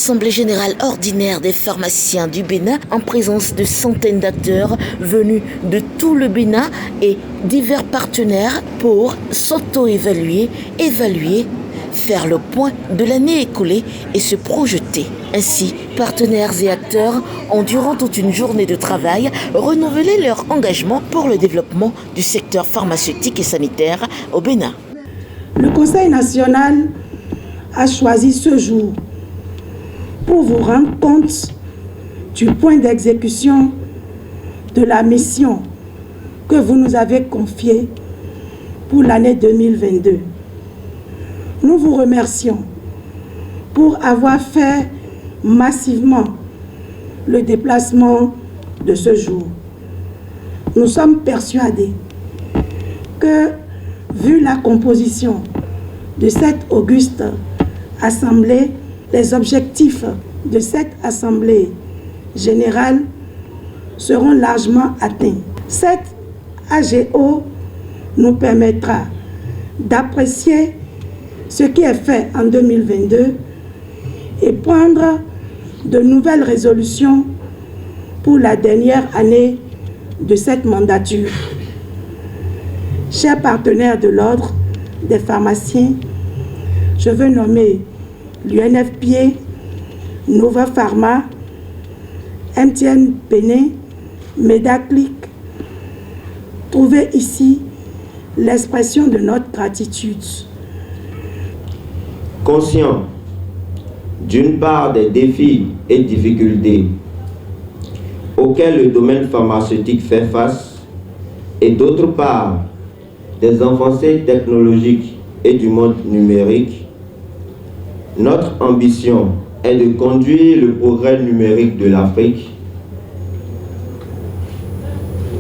l'Assemblée générale ordinaire des pharmaciens du Bénin en présence de centaines d'acteurs venus de tout le Bénin et divers partenaires pour s'auto-évaluer, évaluer, faire le point de l'année écoulée et se projeter. Ainsi, partenaires et acteurs ont, durant toute une journée de travail, renouvelé leur engagement pour le développement du secteur pharmaceutique et sanitaire au Bénin. Le Conseil national a choisi ce jour pour vous rendre compte du point d'exécution de la mission que vous nous avez confiée pour l'année 2022. Nous vous remercions pour avoir fait massivement le déplacement de ce jour. Nous sommes persuadés que, vu la composition de cette auguste assemblée, les objectifs de cette assemblée générale seront largement atteints. Cette AGO nous permettra d'apprécier ce qui est fait en 2022 et prendre de nouvelles résolutions pour la dernière année de cette mandature. Chers partenaires de l'Ordre des pharmaciens, je veux nommer l'UNFPA, Nova Pharma, MTN Bénin, Medaclic. Trouvez ici l'expression de notre gratitude. Conscient d'une part des défis et difficultés auxquels le domaine pharmaceutique fait face et d'autre part des avancées technologiques et du monde numérique, notre ambition est de conduire le progrès numérique de l'Afrique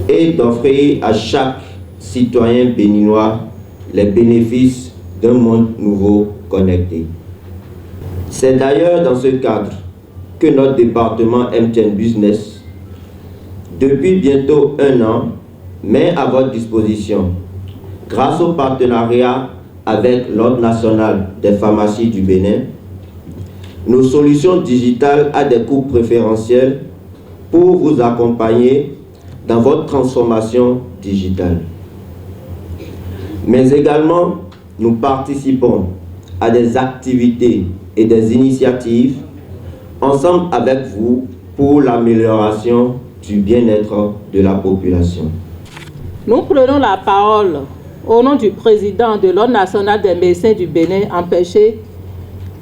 et d'offrir à chaque citoyen béninois les bénéfices d'un monde nouveau connecté. C'est d'ailleurs dans ce cadre que notre département MTN Business, depuis bientôt 1 an, met à votre disposition, grâce au partenariat avec l'Ordre national des pharmacies du Bénin, nos solutions digitales à des coûts préférentiels pour vous accompagner dans votre transformation digitale. Mais également, nous participons à des activités et des initiatives ensemble avec vous pour l'amélioration du bien-être de la population. Nous prenons la parole au nom du président de l'Ordre national des médecins du Bénin empêché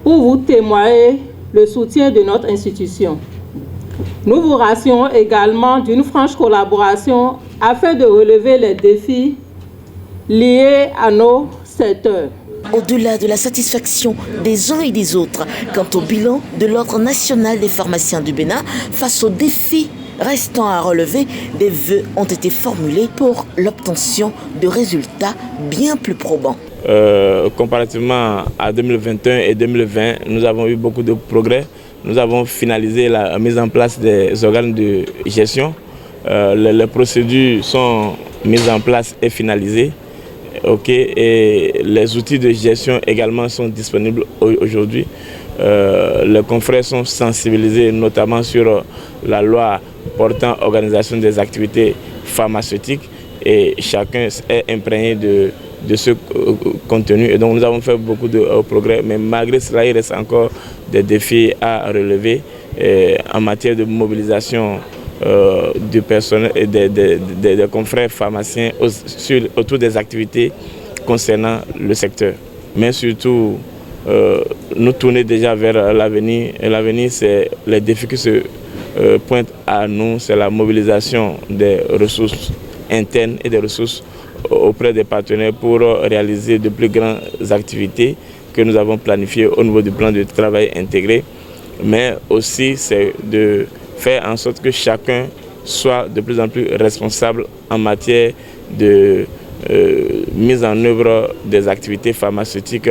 pour vous témoigner le soutien de notre institution. Nous vous rassurons également d'une franche collaboration afin de relever les défis liés à nos secteurs. Au-delà de la satisfaction des uns et des autres quant au bilan de l'Ordre national des pharmaciens du Bénin face aux défis restant à relever, des vœux ont été formulés pour l'obtention de résultats bien plus probants. Comparativement à 2021 et 2020, nous avons eu beaucoup de progrès. Nous avons finalisé la mise en place des organes de gestion. Les procédures sont mises en place et finalisées. Et les outils de gestion également sont disponibles aujourd'hui. Les confrères sont sensibilisés notamment sur la loi portant organisation des activités pharmaceutiques et chacun est imprégné de ce contenu. Et donc nous avons fait beaucoup de progrès, mais malgré cela, il reste encore des défis à relever en matière de mobilisation du personnel et des confrères pharmaciens autour des activités concernant le secteur. Mais surtout, nous tourner déjà vers l'avenir. Et l'avenir, c'est les défis qui se pointent à nous, c'est la mobilisation des ressources internes et des ressources auprès des partenaires pour réaliser de plus grandes activités que nous avons planifiées au niveau du plan de travail intégré. Mais aussi, c'est de faire en sorte que chacun soit de plus en plus responsable en matière de mise en œuvre des activités pharmaceutiques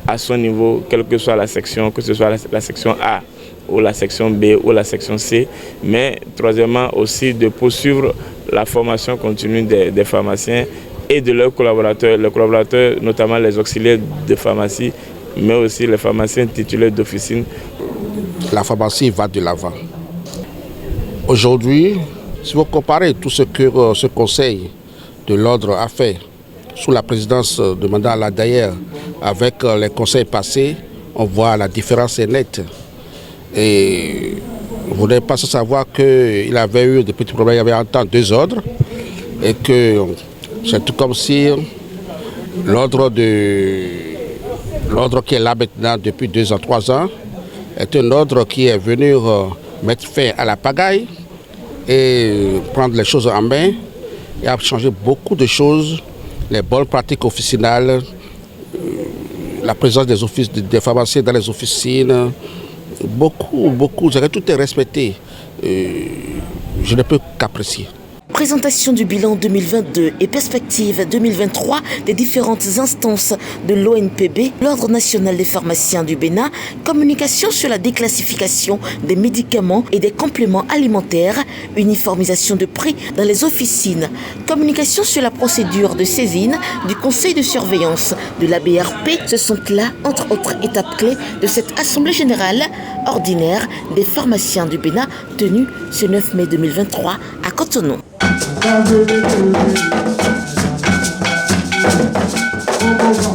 à son niveau, quelle que soit la section, que ce soit la section A ou la section B ou la section C. Mais troisièmement aussi de poursuivre la formation continue des pharmaciens et de leurs collaborateurs, les collaborateurs notamment les auxiliaires de pharmacie, mais aussi les pharmaciens titulaires d'officine. la pharmacie va de l'avant. Aujourd'hui, si vous comparez tout ce que ce Conseil de l'ordre a fait sous la présidence de Mandela Ladayer avec les conseils passés, on voit la différence est nette. Et vous n'êtes pas sans savoir qu'il avait eu des petits problèmes, il y avait en temps 2 ordres et que c'est tout comme si l'ordre qui est là maintenant depuis 2 ans, 3 ans est un ordre qui est venu mettre fin à la pagaille et prendre les choses en main et a changé beaucoup de choses, les bonnes pratiques officinales, la présence des pharmaciens dans les officines, beaucoup, tout est respecté. Je ne peux qu'apprécier. Présentation du bilan 2022 et perspective 2023 des différentes instances de l'ONPB, l'Ordre national des pharmaciens du Bénin, communication sur la déclassification des médicaments et des compléments alimentaires, uniformisation de prix dans les officines, communication sur la procédure de saisine du conseil de surveillance de la BRP. Ce sont là, entre autres étapes clés de cette Assemblée générale ordinaire des pharmaciens du Bénin tenue ce 9 mai 2023 à Cotonou. Thank you.